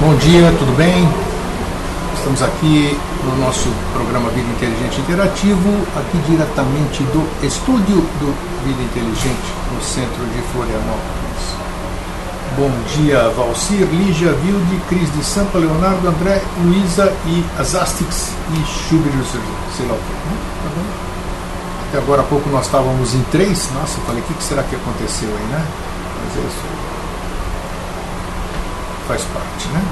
Bom dia, tudo bem? Estamos aqui no nosso programa Vida Inteligente Interativo, aqui diretamente do estúdio do Vida Inteligente, no centro de Florianópolis. Bom dia, Valcir, Lígia, Vilde, Cris de Sampa, Leonardo, André, Luísa e Azastix e Schubert, sei lá o que. Tá bom? Até agora há pouco nós estávamos em 3. Nossa, eu falei, o que será que aconteceu aí, né? Mas é isso aí. Faz parte, né?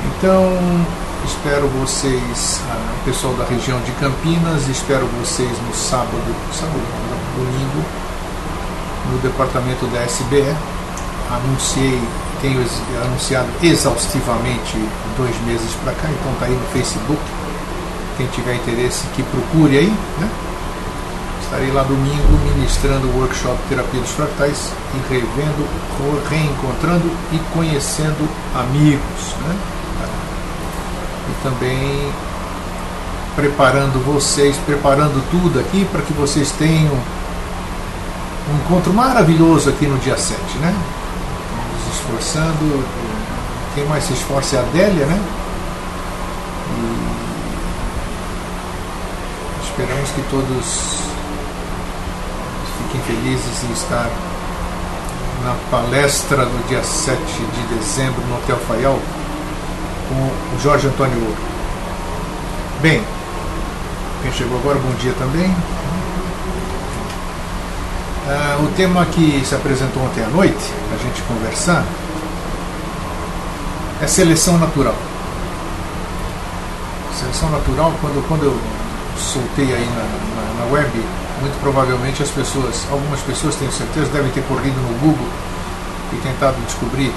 Então, espero vocês, o pessoal da região de Campinas, espero vocês no domingo, no departamento da SBE. Tenho anunciado exaustivamente 2 meses para cá, então está aí no Facebook. Quem tiver interesse, que procure aí, né? Estarei lá domingo ministrando o workshop Terapia dos Fractais e reencontrando e conhecendo amigos, né? E também preparando tudo aqui para que vocês tenham um encontro maravilhoso aqui no dia 7, né? Nos esforçando, quem mais se esforça é a Adélia, né? E esperamos que todos fiquem felizes em estar na palestra do dia 7 de dezembro no Hotel Faial com o Jorge Antônio Ouro. Bem, quem chegou agora, bom dia também. O tema que se apresentou ontem à noite, para a gente conversar, é seleção natural. Seleção natural, quando eu soltei aí na web, muito provavelmente algumas pessoas, tenho certeza, devem ter corrido no Google e tentado descobrir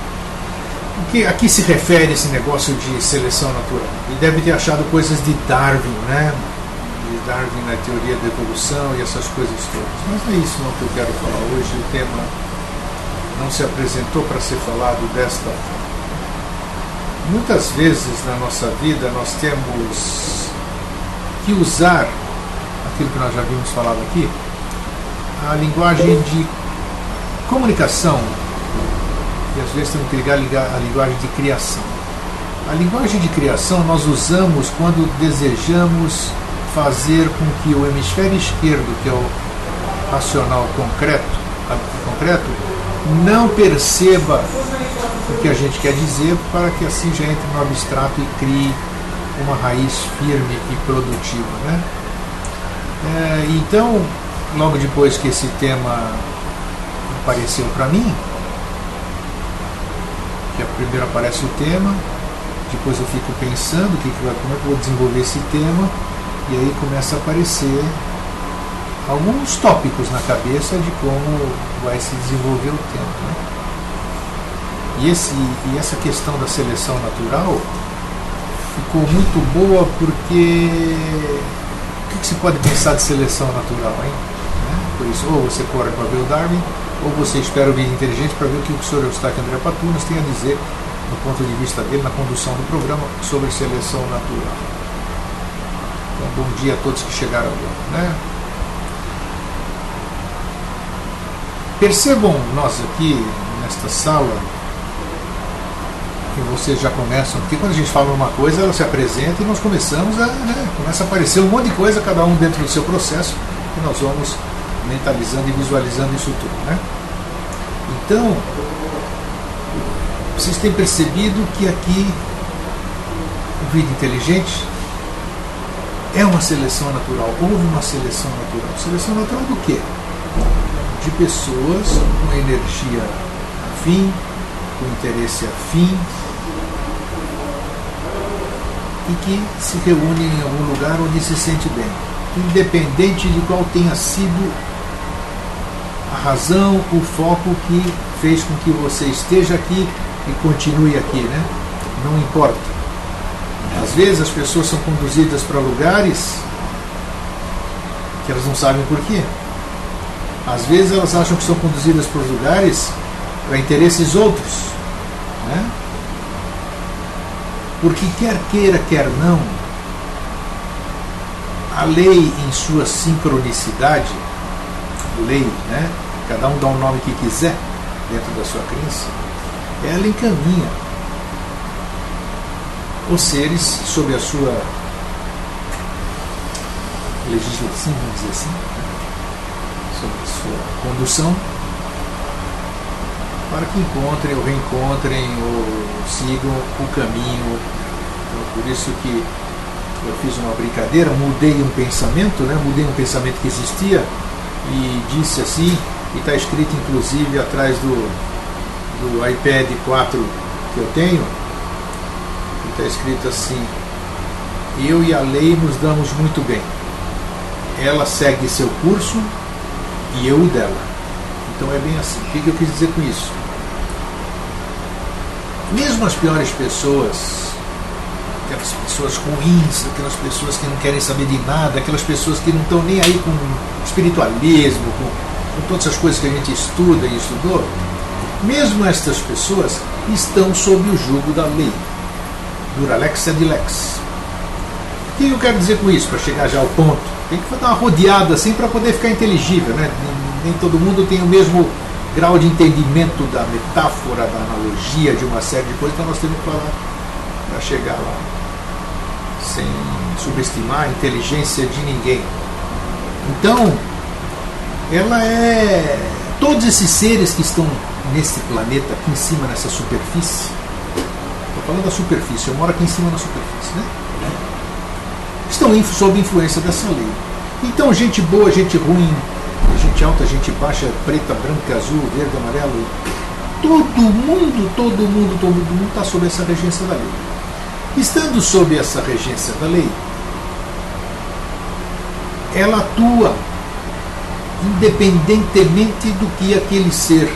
a que se refere esse negócio de seleção natural. E deve ter achado coisas de Darwin, né? De Darwin na teoria da evolução e essas coisas todas. Mas não é isso não que eu quero falar hoje. O tema não se apresentou para ser falado desta forma. Muitas vezes na nossa vida nós temos que usar aquilo que nós já vimos falado aqui, a linguagem de comunicação, e às vezes temos que ligar a linguagem de criação. A linguagem de criação nós usamos quando desejamos fazer com que o hemisfério esquerdo, que é o racional concreto, não perceba o que a gente quer dizer, para que assim já entre no abstrato e crie uma raiz firme e produtiva, né? Então, logo depois que esse tema apareceu para mim, que primeiro aparece o tema, depois eu fico pensando como é que eu vou desenvolver esse tema, e aí começa a aparecer alguns tópicos na cabeça de como vai se desenvolver o tema, né? E essa questão da seleção natural ficou muito boa, porque o que se pode pensar de seleção natural, hein? Por isso, ou você corre para ver o Darwin, ou você espera o Vida Inteligente para ver o que o Sr. Eustáquio André Patunas tem a dizer, do ponto de vista dele, na condução do programa, sobre seleção natural. Então, bom dia a todos que chegaram agora, né? Percebam nós aqui, nesta sala, que vocês já começam, porque quando a gente fala uma coisa, ela se apresenta e nós começamos começa a aparecer um monte de coisa, cada um dentro do seu processo, e nós vamos mentalizando e visualizando isso tudo, né? Então, vocês têm percebido que aqui o Vida Inteligente é uma seleção natural, houve uma seleção natural. Seleção natural do quê? De pessoas com energia afim, com interesse afim, e que se reúnem em algum lugar onde se sente bem, independente de qual tenha sido a razão, o foco que fez com que você esteja aqui e continue aqui, né? Não importa. Às vezes as pessoas são conduzidas para lugares que elas não sabem por quê. Às vezes elas acham que são conduzidas para lugares para interesses outros, né? Porque quer queira, quer não, a lei em sua sincronicidade, lei, né? Cada um dá o nome que quiser dentro da sua crença, ela encaminha os seres sob a sua legislação, vamos dizer assim, sob a sua condução, para que encontrem ou reencontrem ou sigam o caminho. Então, por isso que eu fiz uma brincadeira, mudei um pensamento, mudei um pensamento que existia e disse assim, e está escrito inclusive atrás do iPad 4 que eu tenho, está escrito assim: eu e a lei nos damos muito bem, ela segue seu curso e eu o dela. Então é bem assim. O que eu quis dizer com isso? Mesmo as piores pessoas, aquelas pessoas ruins, aquelas pessoas que não querem saber de nada, aquelas pessoas que não estão nem aí com espiritualismo, com todas as coisas que a gente estuda e estudou, mesmo estas pessoas estão sob o jugo da lei. Dura lex sed lex. O que eu quero dizer com isso, para chegar já ao ponto? Tem que dar uma rodeada assim para poder ficar inteligível, né? Nem todo mundo tem o mesmo grau de entendimento da metáfora, da analogia, de uma série de coisas, então nós temos que falar para chegar lá, sem subestimar a inteligência de ninguém. Então, ela é... Todos esses seres que estão nesse planeta, aqui em cima, nessa superfície, estou falando da superfície, eu moro aqui em cima na superfície, né? Estão sob influência dessa lei. Então, gente boa, gente ruim, gente alta, gente baixa, preta, branca, azul, verde, amarelo, todo mundo está sob essa regência da lei. Estando sob essa regência da lei, ela atua independentemente do que aquele ser,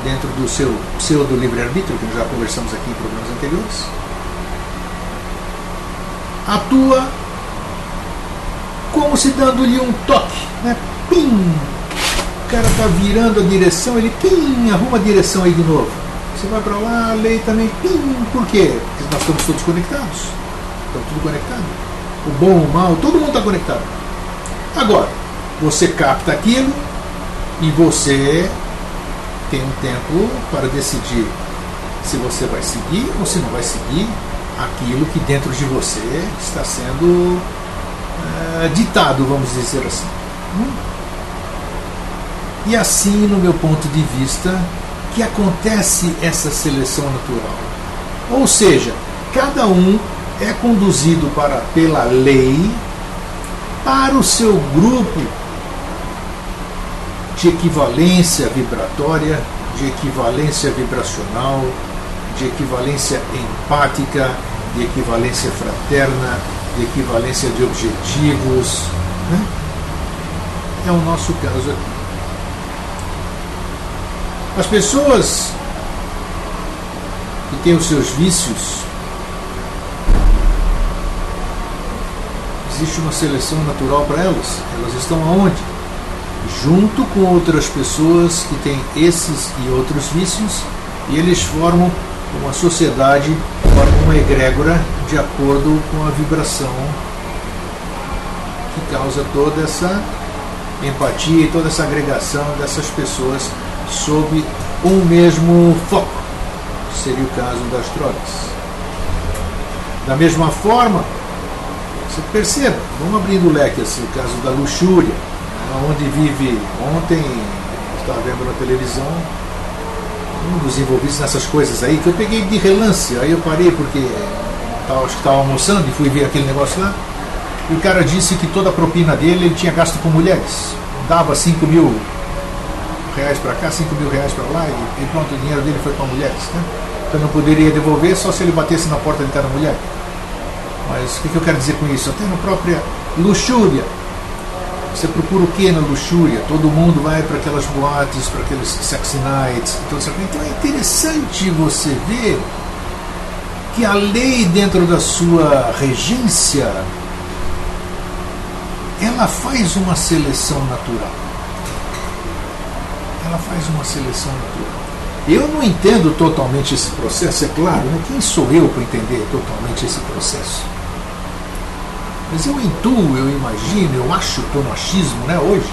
dentro do seu pseudo livre-arbítrio, que nós já conversamos aqui em programas anteriores, atua como se dando-lhe um toque, né? Pim! O cara está virando a direção, ele pim! Arruma a direção aí de novo. Você vai para lá, a lei também pim! Por quê? Porque nós estamos todos conectados. Estamos tudo conectado. O bom, o mal, todo mundo está conectado. Agora, você capta aquilo e você tem um tempo para decidir se você vai seguir ou se não vai seguir aquilo que dentro de você está sendo ditado, vamos dizer assim. E assim, no meu ponto de vista, que acontece essa seleção natural. Ou seja, cada um é conduzido pela lei para o seu grupo de equivalência vibratória, de equivalência vibracional, de equivalência empática, de equivalência fraterna, de equivalência de objetivos, né? É o nosso caso aqui. As pessoas que têm os seus vícios, existe uma seleção natural para elas. Elas estão aonde? Junto com outras pessoas que têm esses e outros vícios, e eles formam uma sociedade, formam uma egrégora de acordo com a vibração que causa toda essa empatia e toda essa agregação dessas pessoas sob um mesmo foco, que seria o caso das drogas. Da mesma forma, você perceba, vamos abrindo o leque assim, o caso da luxúria, onde vive. Ontem eu estava vendo na televisão um dos envolvidos nessas coisas aí, que eu peguei de relance, aí eu parei porque acho que estava almoçando e fui ver aquele negócio lá, e o cara disse que toda a propina dele ele tinha gasto com mulheres, dava 5 mil reais para cá, 5 mil reais para lá, e pronto, o dinheiro dele foi para mulheres, né? Então não poderia devolver só se ele batesse na porta de cada mulher. Mas o que eu quero dizer com isso? Até na própria luxúria. Você procura o que na luxúria? Todo mundo vai para aquelas boates, para aqueles sexy nights, tudo isso. Então é interessante você ver que a lei, dentro da sua regência, ela faz uma seleção natural. Ela faz uma seleção natural. Eu não entendo totalmente esse processo, é claro, né? Quem sou eu para entender totalmente esse processo? Mas eu intuo, eu imagino, eu acho, estou no achismo, né, hoje,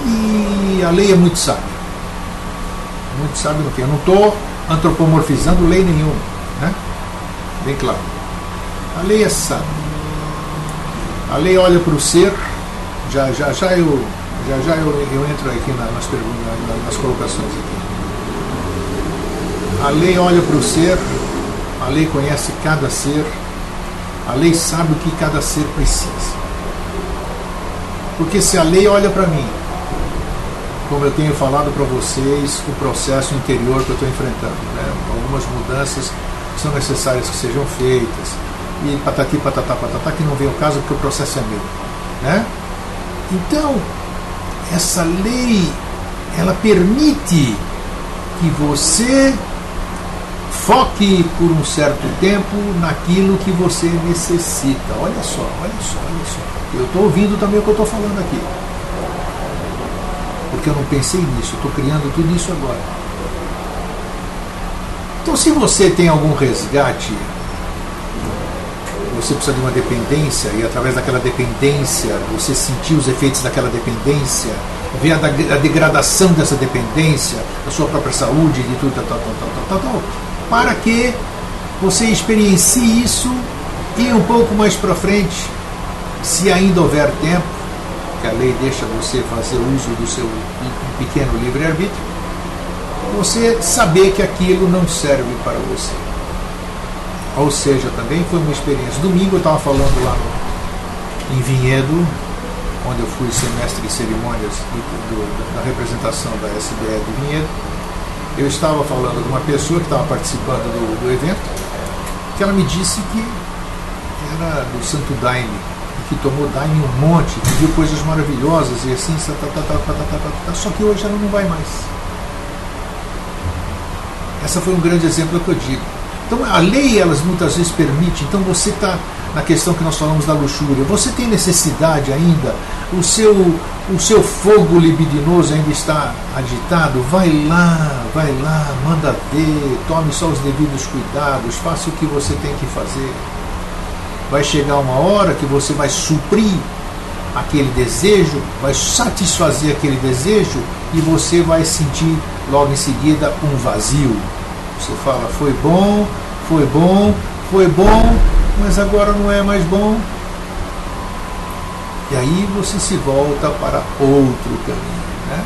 que a lei é muito sábia. muito sábio no que? Eu não estou antropomorfizando lei nenhuma, né? Bem claro. A lei é sábia. A lei olha para o ser, já eu entro aqui nas perguntas, nas colocações aqui. A lei olha para o ser, a lei conhece cada ser, a lei sabe o que cada ser precisa. Porque se a lei olha para mim, como eu tenho falado para vocês, o processo interior que eu estou enfrentando, né? Algumas mudanças são necessárias que sejam feitas, e patati, patatá, patatá, que não vem ao caso porque o processo é meu, né? Então, essa lei, ela permite que você foque por um certo tempo naquilo que você necessita. Olha só. Eu estou ouvindo também o que eu estou falando aqui. Porque eu não pensei nisso, eu estou criando tudo isso agora. Então, se você tem algum resgate, você precisa de uma dependência, e através daquela dependência, você sentir os efeitos daquela dependência, ver a degradação dessa dependência, da sua própria saúde, de tudo, tal, para que você experiencie isso e um pouco mais para frente, se ainda houver tempo, que a lei deixa você fazer uso do seu pequeno livre-arbítrio, você saber que aquilo não serve para você. Ou seja, também foi uma experiência. Domingo eu estava falando lá em Vinhedo, onde eu fui semestre de cerimônias da representação da SBE de Vinhedo. Eu estava falando de uma pessoa que estava participando do evento, que ela me disse que era do Santo Daime, e que tomou Daime um monte, que viu coisas maravilhosas e assim, só que hoje ela não vai mais. Essa foi um grande exemplo que eu digo. Então a lei, elas muitas vezes permite, então você está na questão que nós falamos da luxúria, você tem necessidade ainda, o seu fogo libidinoso ainda está agitado, vai lá, manda ver, tome só os devidos cuidados, faça o que você tem que fazer. Vai chegar uma hora que você vai suprir aquele desejo, vai satisfazer aquele desejo e você vai sentir logo em seguida um vazio. Você fala, foi bom, mas agora não é mais bom. E aí você se volta para outro caminho, né?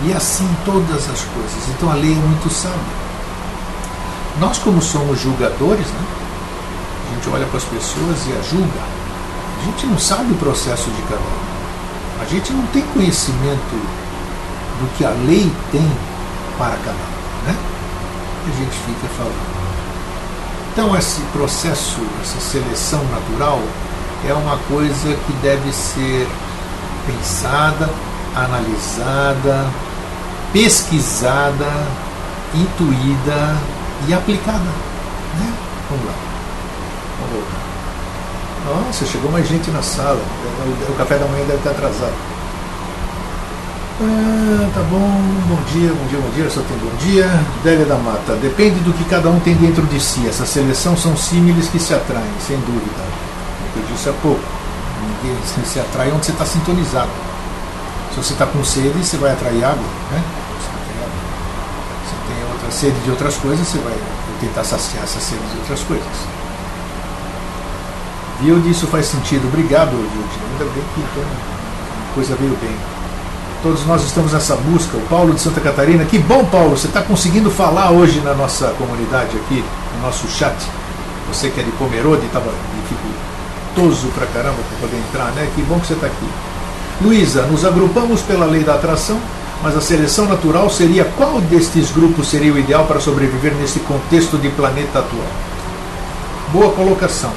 E assim todas as coisas. Então a lei é muito sábia. Nós, como somos julgadores, né? A gente olha para as pessoas e a julga. A gente não sabe o processo de cada um. A gente não tem conhecimento do que a lei tem para cada um, né? A gente fica falando. Então esse processo, essa seleção natural é uma coisa que deve ser pensada, analisada, pesquisada, intuída e aplicada, né? Vamos lá. Vamos voltar. Nossa, chegou mais gente na sala. O café da manhã deve estar atrasado. Tá bom, bom dia, só tem bom dia. Délia da Mata, depende do que cada um tem dentro de si. Essa seleção são símiles que se atraem, sem dúvida. Eu disse há pouco, ninguém se atrai onde você está sintonizado. Se você está com sede, você vai atrair água, né? Se tem outra sede de outras coisas, você vai tentar saciar essa sede de outras coisas. Viu? Isso faz sentido. Obrigado, Júlio. Ainda bem que a coisa veio bem. Todos nós estamos nessa busca. O Paulo de Santa Catarina. Que bom, Paulo, você está conseguindo falar hoje na nossa comunidade aqui, no nosso chat. Você que é de Pomerode, estava dificultoso pra caramba para poder entrar, né? Que bom que você está aqui. Luísa, nos agrupamos pela lei da atração, mas a seleção natural seria qual destes grupos seria o ideal para sobreviver nesse contexto de planeta atual? Boa colocação.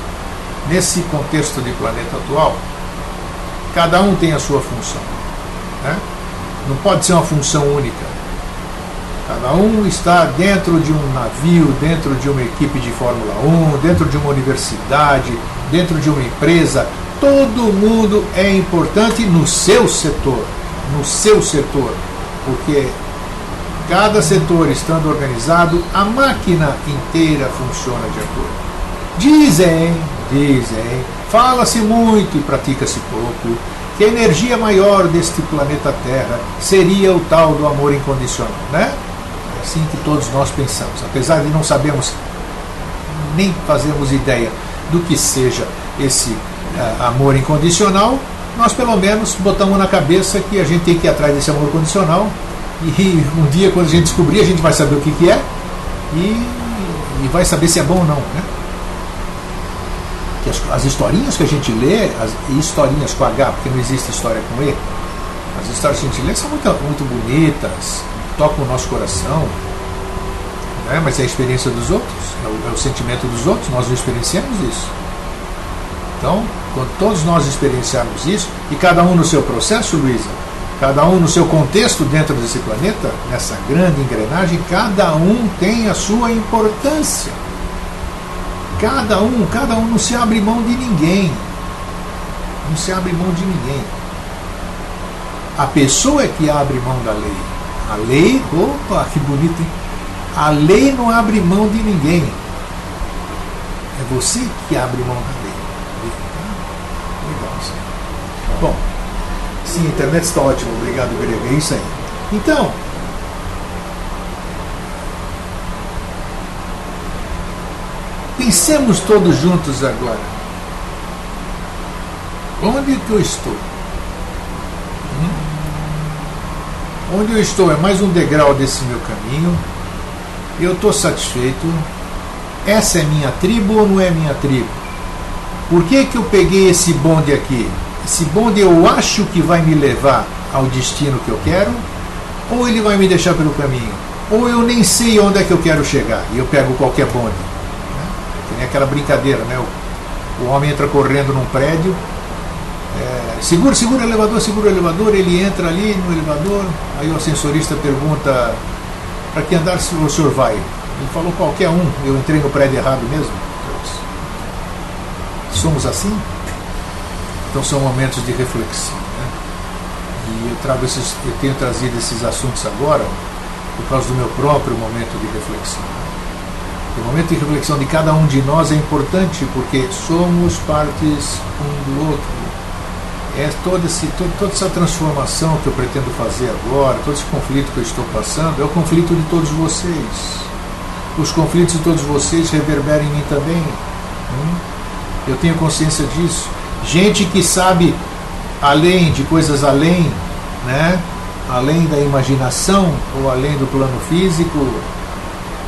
Nesse contexto de planeta atual, cada um tem a sua função, né? Não pode ser uma função única. Cada um está dentro de um navio, dentro de uma equipe de Fórmula 1, dentro de uma universidade, dentro de uma empresa. Todo mundo é importante no seu setor, porque cada setor estando organizado, a máquina inteira funciona de acordo. Dizem, fala-se muito e pratica-se pouco, que a energia maior deste planeta Terra seria o tal do amor incondicional, né? assim que todos nós pensamos. Apesar de não sabermos, nem fazermos ideia do que seja esse amor incondicional, nós pelo menos botamos na cabeça que a gente tem que ir atrás desse amor condicional, e um dia, quando a gente descobrir, a gente vai saber o que é, e vai saber se é bom ou não, né? Que as historinhas que a gente lê, as historinhas com H, porque não existe história com E, as histórias que a gente lê são muito, muito bonitas, tocam o nosso coração, né? Mas é a experiência dos outros, é o sentimento dos outros, nós não experienciamos isso. Então, quando todos nós experienciarmos isso, e cada um no seu processo, Luísa, cada um no seu contexto dentro desse planeta, nessa grande engrenagem, cada um tem a sua importância. Cada um não se abre mão de ninguém. Não se abre mão de ninguém. A pessoa é que abre mão da lei. A lei, opa, que bonito, hein? A lei não abre mão de ninguém. É você que abre mão da lei. Legal, isso aí. Bom, sim, a internet está ótima, obrigado, Grego. É isso aí. Então, pensemos todos juntos agora. Onde que eu estou? Onde eu estou é mais um degrau desse meu caminho. Eu estou satisfeito. Essa é minha tribo ou não é minha tribo? Por que que eu peguei esse bonde aqui? Esse bonde eu acho que vai me levar ao destino que eu quero, ou ele vai me deixar pelo caminho? Ou eu nem sei onde é que eu quero chegar e eu pego qualquer bonde, né? Tem aquela brincadeira, né? O homem entra correndo num prédio, segura o elevador, ele entra ali no elevador, aí o ascensorista pergunta: para que andar o senhor vai? Ele falou: qualquer um, eu entrei no prédio errado mesmo. Somos assim? Então são momentos de reflexão, né? E eu tenho trazido esses assuntos agora por causa do meu próprio momento de reflexão. O momento de reflexão de cada um de nós é importante porque somos partes um do outro. Toda essa transformação que eu pretendo fazer agora, todo esse conflito que eu estou passando, é o conflito de todos vocês. Os conflitos de todos vocês reverberam em mim também. Eu tenho consciência disso. Gente que sabe além de coisas além, né? Além da imaginação ou além do plano físico,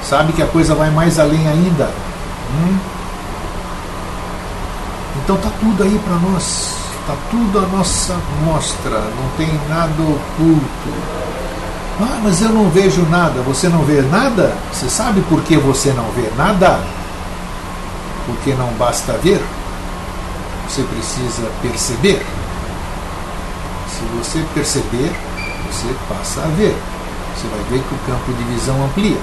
sabe que a coisa vai mais além ainda. Então tá tudo aí para nós. Está tudo à nossa mostra, não tem nada oculto. Ah, mas eu não vejo nada. Você não vê nada? Você sabe por que você não vê nada? Porque não basta ver. Você precisa perceber. Se você perceber, você passa a ver. Você vai ver que o campo de visão amplia.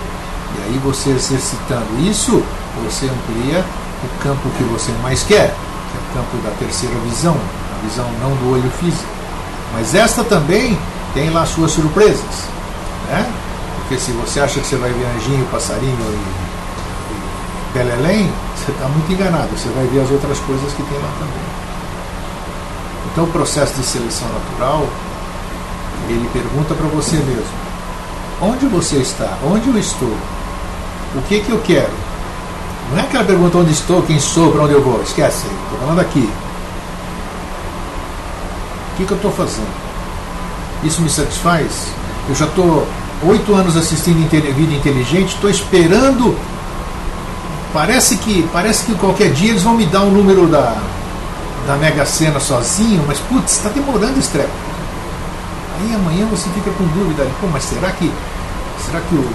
E aí você exercitando isso, você amplia o campo que você mais quer, que é o campo da terceira visão. Visão não do olho físico, mas esta também tem lá suas surpresas, né? Porque se você acha que você vai ver anjinho, passarinho e belelém, você está muito enganado, você vai ver as outras coisas que tem lá também. Então o processo de seleção natural, ele pergunta para você mesmo: onde você está? Onde eu estou? O que eu quero? Não é aquela pergunta: onde estou, quem sou, para onde eu vou? Esquece, estou falando aqui. O que eu estou fazendo? Isso me satisfaz? Eu já estou 8 anos assistindo Vida Inteligente, estou esperando. Parece que qualquer dia eles vão me dar um número da Mega Sena sozinho, mas putz, está demorando esse treco. Aí amanhã você fica com dúvida: pô, mas será que o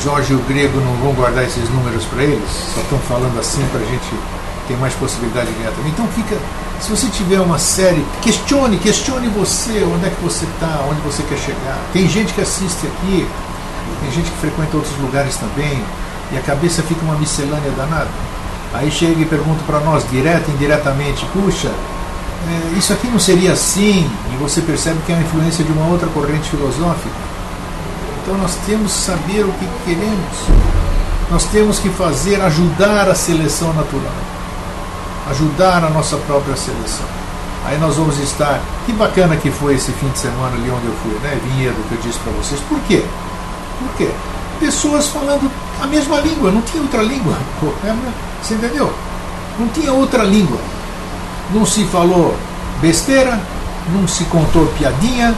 Jorge e o Grego não vão guardar esses números para eles? Só estão falando assim para a gente ter mais possibilidade de ganhar também. Então fica. Se você tiver uma série, questione você, onde é que você está, onde você quer chegar. Tem gente que assiste aqui, tem gente que frequenta outros lugares também, e a cabeça fica uma miscelânea danada. Aí chega e pergunta para nós, direta e indiretamente: puxa, isso aqui não seria assim? E você percebe que é uma influência de uma outra corrente filosófica. Então nós temos que saber o que queremos. Nós temos que ajudar a seleção natural. Ajudar a nossa própria seleção. Aí nós vamos estar. Que bacana que foi esse fim de semana ali onde eu fui, né? Vinhedo, que eu disse para vocês. Por quê? Por quê? pessoas falando a mesma língua, não tinha outra língua. Você entendeu? Não tinha outra língua. Não se falou besteira, não se contou piadinha,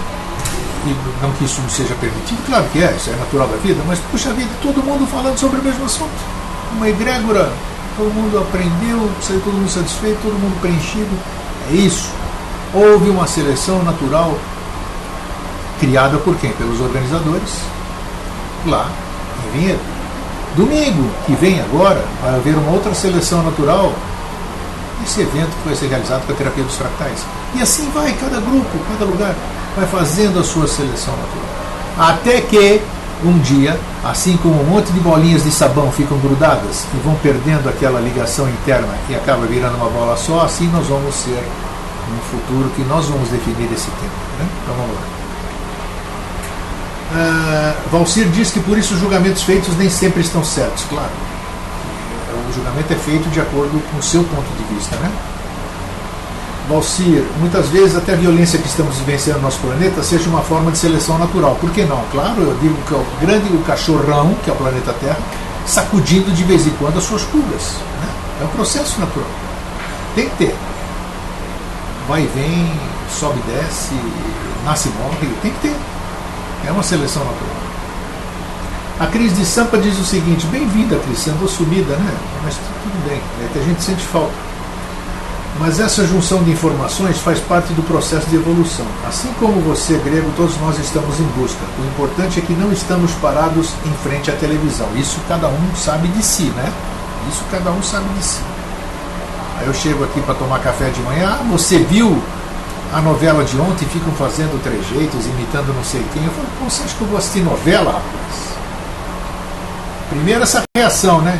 e não que isso não seja permitido, claro que isso é natural da vida, mas puxa vida, todo mundo falando sobre o mesmo assunto. Uma egrégora, todo mundo aprendeu, saiu todo mundo satisfeito, todo mundo preenchido. É isso. Houve uma seleção natural criada por quem? Pelos organizadores, lá em Vinhedo. Domingo que vem agora, vai haver uma outra seleção natural. Esse evento que vai ser realizado com a terapia dos fractais. E assim vai, cada grupo, cada lugar vai fazendo a sua seleção natural. Até que um dia, assim como um monte de bolinhas de sabão ficam grudadas e vão perdendo aquela ligação interna e acaba virando uma bola só, assim nós vamos ser no futuro que nós vamos definir esse tempo. Né? Então vamos lá. Valcir diz que por isso os julgamentos feitos nem sempre estão certos. Claro, o julgamento é feito de acordo com o seu ponto de vista, né? Valcir, muitas vezes até a violência que estamos vivenciando no nosso planeta seja uma forma de seleção natural. Por que não? Claro, eu digo que é o cachorrão, que é o planeta Terra, sacudindo de vez em quando as suas pulgas. Né? É um processo natural. Tem que ter. Vai e vem, sobe e desce, nasce e morre, tem que ter. É uma seleção natural. A Cris de Sampa diz o seguinte: bem-vinda, Cris, você andou sumida, né? Mas tudo bem, é que a gente sente falta. Mas essa junção de informações faz parte do processo de evolução. Assim como você, grego, todos nós estamos em busca. O importante é que não estamos parados em frente à televisão. Isso cada um sabe de si, né? Isso cada um sabe de si. Aí eu chego aqui para tomar café de manhã. Ah, você viu a novela de ontem? Ficam fazendo trejeitos, imitando não sei quem. Eu falo, pô, você acha que eu vou assistir novela, rapaz? Primeiro essa reação, né?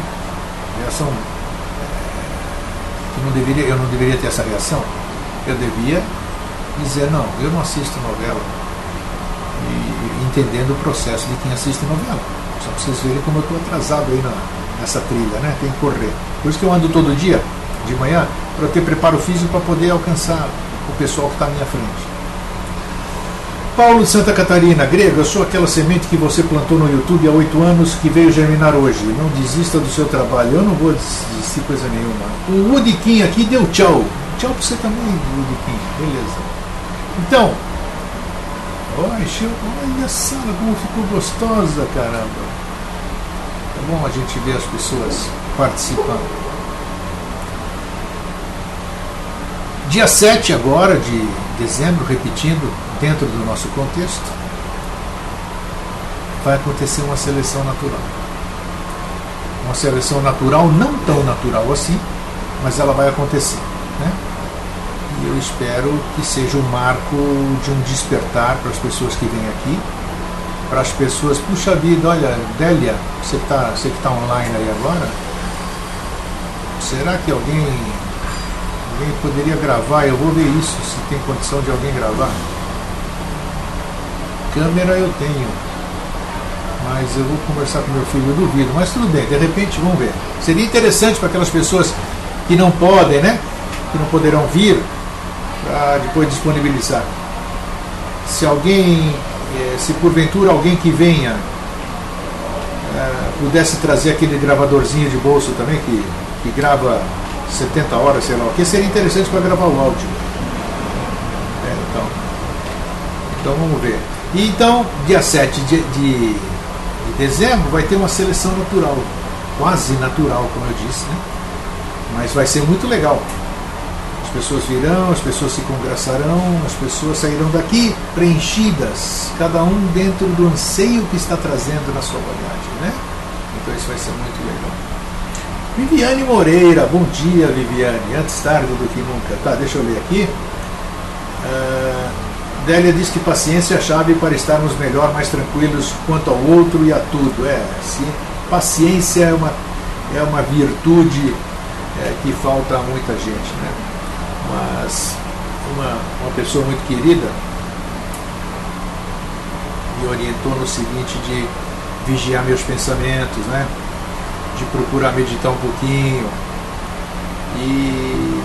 Reação... eu não deveria ter essa reação. Eu devia dizer, não, eu não assisto novela. E entendendo o processo de quem assiste novela. Só para vocês verem como eu estou atrasado aí nessa trilha, né? Tem que correr. Por isso que eu ando todo dia, de manhã, para ter preparo físico para poder alcançar o pessoal que está à minha frente. Paulo de Santa Catarina, grego, eu sou aquela semente que você plantou no YouTube há 8 anos que veio germinar hoje. Não desista do seu trabalho. Eu não vou desistir coisa nenhuma. O Woodiquim aqui deu tchau. Tchau para você também, Woodiquim. Beleza. Então, olha a sala como ficou gostosa, caramba. É bom a gente ver as pessoas participando. Dia 7 agora de dezembro, repetindo, dentro do nosso contexto, vai acontecer uma seleção natural. Uma seleção natural, não tão natural assim, mas ela vai acontecer. Né? E eu espero que seja um marco de um despertar para as pessoas que vêm aqui, para as pessoas, puxa vida, olha, Délia, você que está online aí agora, será que alguém poderia gravar? Eu vou ver isso, se tem condição de alguém gravar. Câmera eu tenho, mas eu vou conversar com meu filho, eu duvido, mas tudo bem, de repente vamos ver. Seria interessante para aquelas pessoas que não podem, né? Que não poderão vir, para depois disponibilizar. Se alguém, se porventura alguém que venha pudesse trazer aquele gravadorzinho de bolso também, que grava 70 horas, sei lá o que, seria interessante para gravar o áudio. Então vamos ver. E então, dia 7 de dezembro, vai ter uma seleção natural, quase natural, como eu disse, né? Mas vai ser muito legal. As pessoas virão, as pessoas se congraçarão, as pessoas sairão daqui preenchidas, cada um dentro do anseio que está trazendo na sua bagagem, né? Então isso vai ser muito legal. Viviane Moreira, bom dia, Viviane, antes tarde do que nunca. Tá, deixa eu ler aqui. Délia diz que paciência é a chave para estarmos melhor, mais tranquilos quanto ao outro e a tudo. Sim, paciência é uma virtude que falta a muita gente, né? Mas uma pessoa muito querida me orientou no seguinte, de vigiar meus pensamentos, né? De procurar meditar um pouquinho. E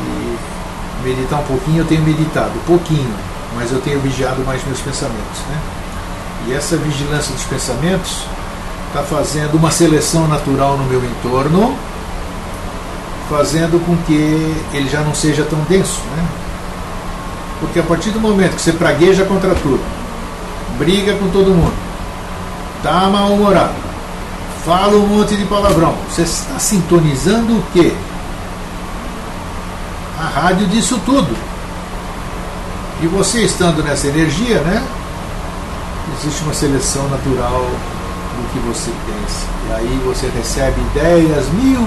meditar um pouquinho, eu tenho meditado, pouquinho, mas eu tenho vigiado mais meus pensamentos, né? E essa vigilância dos pensamentos está fazendo uma seleção natural no meu entorno, fazendo com que ele já não seja tão denso, né? Porque a partir do momento que você pragueja contra tudo, briga com todo mundo, está mal-humorado, fala um monte de palavrão, você está sintonizando o quê? A rádio disso tudo. E você estando nessa energia, né? Existe uma seleção natural do que você pensa. E aí você recebe ideias mil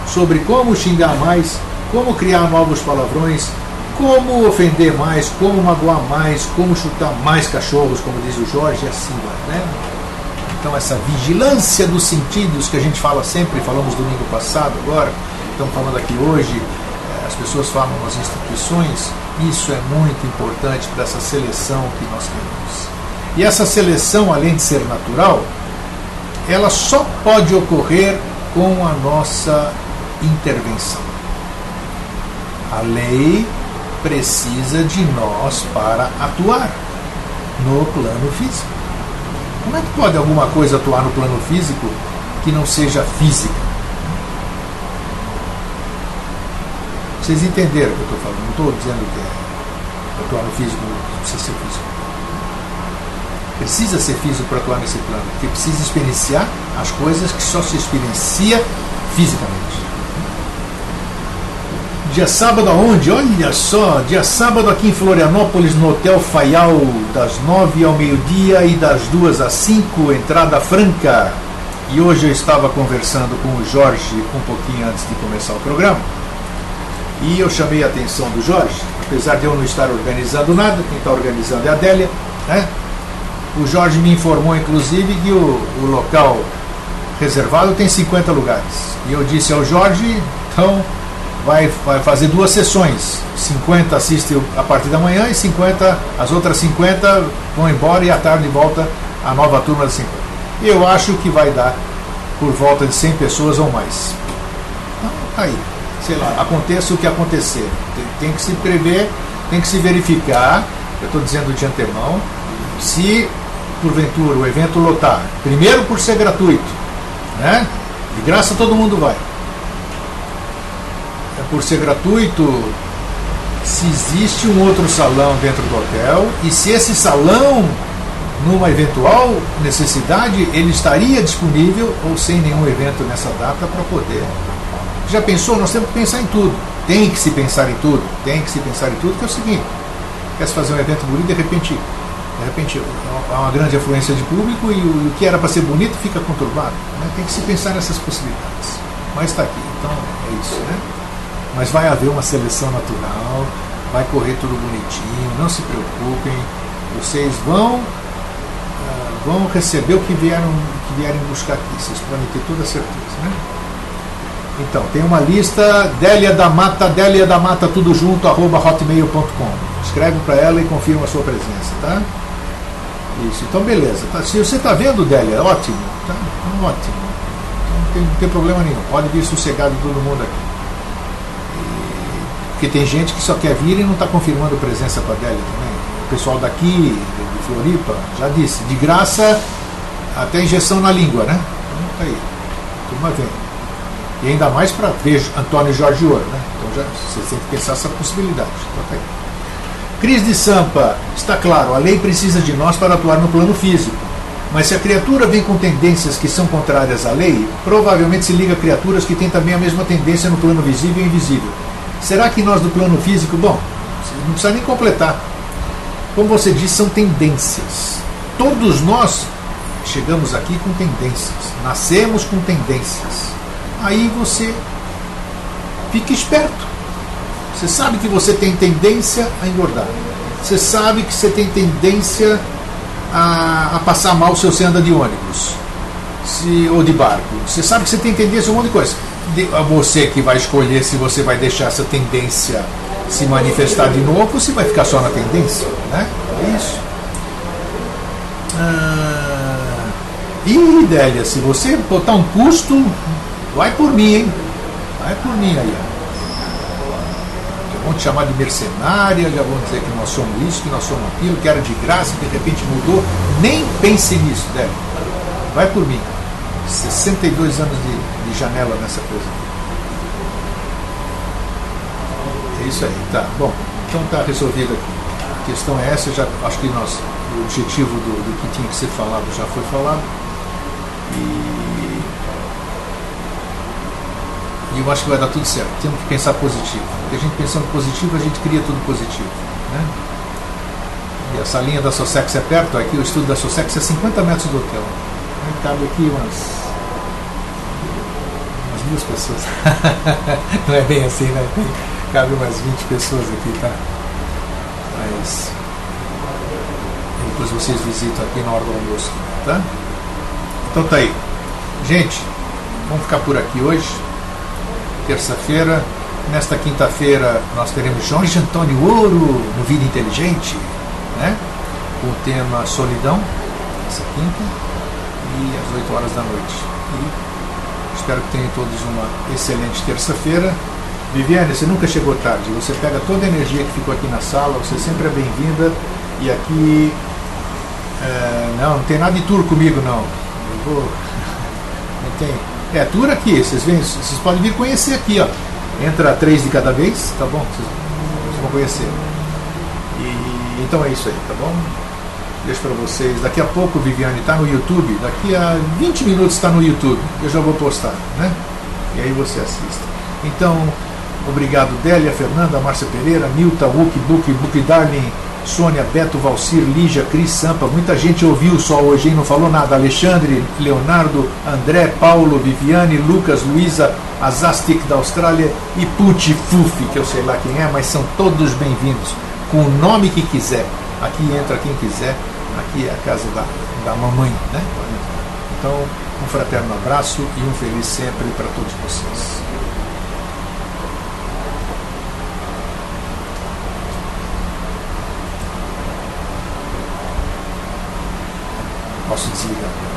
sobre como xingar mais, como criar novos palavrões, como ofender mais, como magoar mais, como chutar mais cachorros, como diz o Jorge, e assim vai, né? Então essa vigilância dos sentidos que a gente fala sempre, falamos domingo passado, agora, estamos falando aqui hoje, as pessoas falam nas instituições, isso é muito importante para essa seleção que nós queremos. E essa seleção, além de ser natural, ela só pode ocorrer com a nossa intervenção. A lei precisa de nós para atuar no plano físico. Como é que pode alguma coisa atuar no plano físico que não seja física? Vocês entenderam o que eu estou falando? Não estou dizendo que é atuar no físico, não precisa ser físico. Precisa ser físico para atuar nesse plano, porque precisa experienciar as coisas que só se experiencia fisicamente. Dia sábado aonde? Olha só, dia sábado aqui em Florianópolis, no Hotel Faial, das 9 ao meio-dia e das 2 às 5, entrada franca. E hoje eu estava conversando com o Jorge um pouquinho antes de começar o programa. E eu chamei a atenção do Jorge, apesar de eu não estar organizando nada, quem está organizando é a Adélia, né? O Jorge me informou, inclusive, que o local reservado tem 50 lugares. E eu disse ao Jorge, então vai fazer 2 sessões. 50 assistem a partir da manhã e 50, as outras 50 vão embora e à tarde volta a nova turma de 50. Eu acho que vai dar por volta de 100 pessoas ou mais. Então, aí. Sei lá, aconteça o que acontecer. Tem que se prever, tem que se verificar, eu estou dizendo de antemão, se porventura o evento lotar, primeiro por ser gratuito, né? De graça todo mundo vai. Por ser gratuito, se existe um outro salão dentro do hotel, e se esse salão, numa eventual necessidade, ele estaria disponível ou sem nenhum evento nessa data para poder. Já pensou? Nós temos que pensar em tudo. Tem que se pensar em tudo. Tem que se pensar em tudo, que é o seguinte: quer se fazer um evento bonito, de repente há uma grande afluência de público e o que era para ser bonito fica conturbado, né? Tem que se pensar nessas possibilidades. Mas está aqui, então é isso, né? Mas vai haver uma seleção natural, vai correr tudo bonitinho, não se preocupem, vocês vão receber o que vierem buscar aqui, vocês podem ter toda a certeza, né? Então, tem uma lista, Délia da Mata, tudo junto, @hotmail.com. Escreve para ela e confirma a sua presença, tá? Isso, então beleza. Tá? Se você está vendo, Délia, ótimo, tá? Então, ótimo. Então, não tem problema nenhum, pode vir sossegado todo mundo aqui. Porque tem gente que só quer vir e não está confirmando presença para a Délia também. O pessoal daqui, de Floripa, já disse, de graça, até injeção na língua, né? Então, tá aí, turma vem. E ainda mais para ver Antônio Jorge Ouro, né? Então já você tem que pensar essa possibilidade. Então, tá aí. Cris de Sampa, está claro, a lei precisa de nós para atuar no plano físico. Mas se a criatura vem com tendências que são contrárias à lei, provavelmente se liga a criaturas que têm também a mesma tendência no plano visível e invisível. Será que nós do plano físico, bom, não precisa nem completar. Como você disse, são tendências. Todos nós chegamos aqui com tendências, nascemos com tendências. Aí você fica esperto. Você sabe que você tem tendência a engordar. Você sabe que você tem tendência a passar mal se você anda de ônibus ou de barco. Você sabe que você tem tendência a um monte de coisa. Você que vai escolher se você vai deixar essa tendência se manifestar de novo ou se vai ficar só na tendência, né? É isso. E Délia, se você botar um custo, vai por mim, hein? Vai por mim aí. Já vão te chamar de mercenária, já vão dizer que nós somos isso, que nós somos aquilo, que era de graça, que de repente mudou. Nem pense nisso, Délia. Vai por mim. 62 anos de janela nessa coisa. É isso aí, tá. Bom, então tá resolvida aqui. A questão é essa, já acho que o objetivo do que tinha que ser falado já foi falado. E eu acho que vai dar tudo certo. Temos que pensar positivo. Porque a gente pensando positivo, a gente cria tudo positivo, né? E a salinha da Sossex é perto, aqui o estúdio da Sossex é 50 metros do hotel. Cabe aqui umas 2 pessoas. Não é bem assim, né? Cabe umas 20 pessoas aqui, tá? Mas depois vocês visitam aqui na hora do almoço, tá? Então tá aí. Gente, vamos ficar por aqui hoje. Terça-feira. Nesta quinta-feira nós teremos Jorge Antônio Ouro no Vida Inteligente, né? Com o tema Solidão, essa quinta, e às 8 horas da noite. E espero que tenham todos uma excelente terça-feira. Viviane, você nunca chegou tarde, você pega toda a energia que ficou aqui na sala, você sempre é bem-vinda. E aqui não tem nada de tour comigo, não. Eu vou. Não tem. Tour aqui, vocês podem vir conhecer aqui, ó. Entra 3 de cada vez, tá bom? Vocês vão conhecer. E então é isso aí, tá bom? Deixo para vocês. Daqui a pouco, Viviane, está no YouTube. Daqui a 20 minutos está no YouTube. Eu já vou postar, né? E aí você assiste. Então, obrigado, Délia, Fernanda, Márcia Pereira, Nilta, Book Darling, Sônia, Beto, Valcir, Lígia, Cris Sampa. Muita gente ouviu só hoje, hein? Não falou nada. Alexandre, Leonardo, André, Paulo, Viviane, Lucas, Luísa, Azastic da Austrália e Puti Fufi, que eu sei lá quem é, mas são todos bem-vindos. Com o nome que quiser. Aqui entra quem quiser. Aqui é a casa da mamãe, né? Então, um fraterno abraço e um feliz sempre para todos vocês. Posso desligar.